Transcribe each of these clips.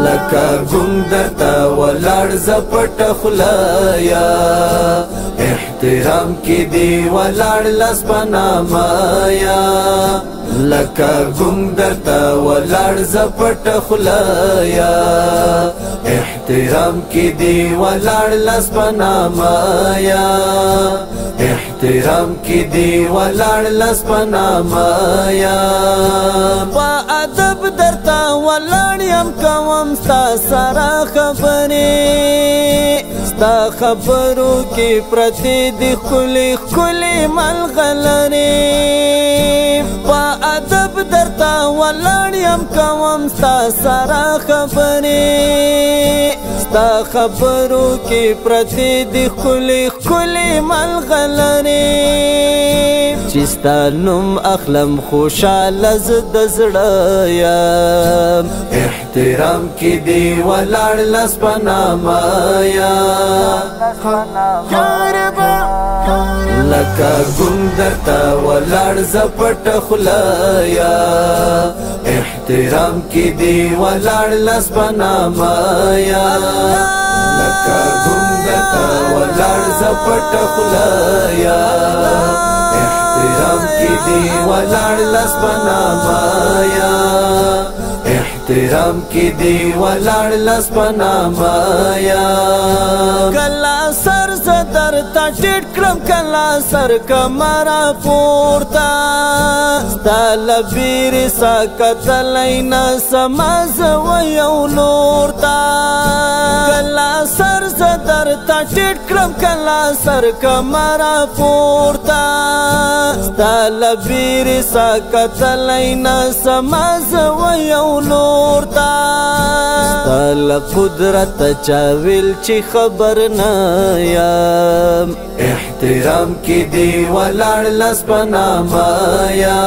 لکه ګم درته ولاړ زه پټه خوله یا احترام کې دی ولاړ لاس په نامه یا لکه ګم درته ولاړ زه پټه خوله یا احترام کې دی ولاړ لاس په نامه یا احترام کی دی ولاړ لاس په نامه یا په ادب درته ولاړ یم کوم ستا سره خبرې ستا خبرو کې پرتې دي ښکلې ښکلې ملغلرې په ادب درته ولاړ یم کوم ستا سره خبرې ستا خبرو کې پرتې دي ښکلې ښکلې ملغلرې چې ستا نوم اخلم خوشاله زه د زړه یم احترام کې دی ولاړ لاس په نامه یا لکه ګم درته ولاړ زه پټه خوله یا احترام کې دی ولاړ لاس په نامه یا لکه ګم درته ولاړ زه پټه خوله یا احترام کې دی ولاړ لاس په نامه یا احترام کې دی ولاړ لاس په نامه یا کلا سر زه درته ټیټ کړم کلا سر کمره پورته ستا له بیرې سا کتلی نه سمه زه ویو لور ته کلا سر زه درته ټیټ کړم کلا سر کمره پورته ستا له بیرې سا کتلی نه سمه زه ویو لور ته ستا له قدرت چا ویل چې خبر نه یم احترام کې دی ولاړ لاس په نامه یا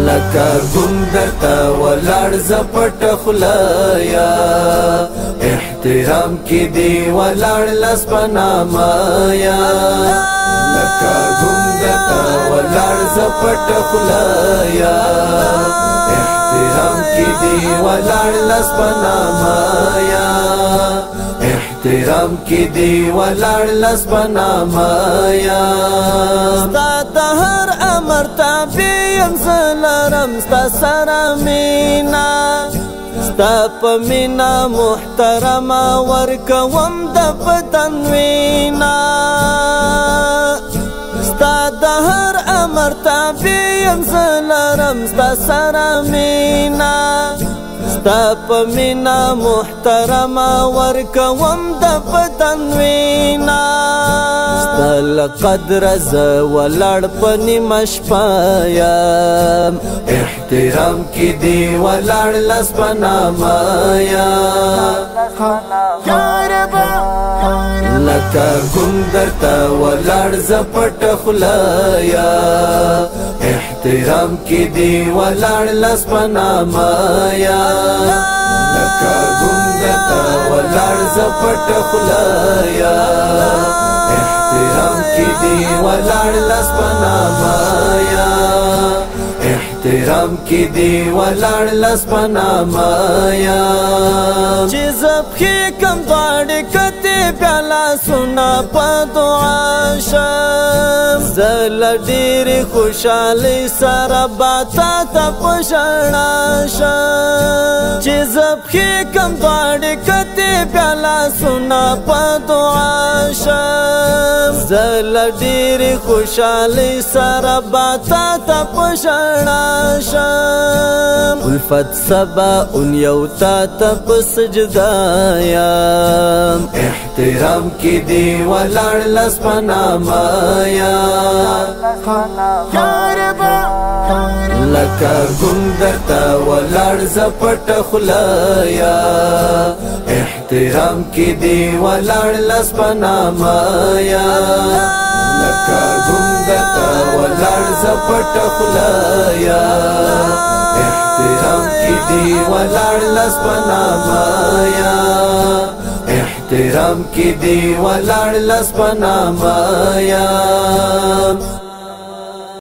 لکه ګم درته ولاړ زه پټه خوله یا احترام کې دی ولاړ لاس په نامه یا لکه ګم درته ولاړ زه پټه خوله یا احترام کې دی ولاړ لاس په نامه یا احترام کې دی ولاړ لاس په نامه یا ستا د هر امر تابع یم زه لرم ستا سره مینه ستا په مینه محترمه ورکوم د بدن وینه ستا د هر امر تابع یم زه لرم ستا سره مینه ستا په مینه محترمه ورکوم د بدن وینه ستا له قدره زه ولاړ په نیمه شپه یم احترام کې دی ولاړ لاس په نامه یا لکه ګم درته ولاړ زه پټه خوله یا احترام کې دی ولاړ لاس په نامه یا لکه ګم درته ولاړ زه پټه خوله یا احترام کې دی ولاړ لاس په نامه یا احترام کې دی ولاړ لاس په نامه یا چې زه پښې کم دواړې کتې بیا لاسونه په دعا شم زه له ډېرې خوشحالۍ سره به تا ته په ژړا شم چې زه پښې کم دواړې کتې بیا لاسونه په دعا شم زه له ډېرې خوشحالۍ سره به تا ته په ژړا شم الفت سبا اون یو تا ته په سجده یم احترام کې دی ولاړ لاس په نامه یا لکه ګم درته ولاړ زه پټه خوله یا احترام کې دی ولاړ لاس په نامه یا لکه ګم درته ولاړ زه پټه خوله یا احترام کې دی ولاړ لاس په نامه یا احترام کې دی ولاړ لاس په نامه یا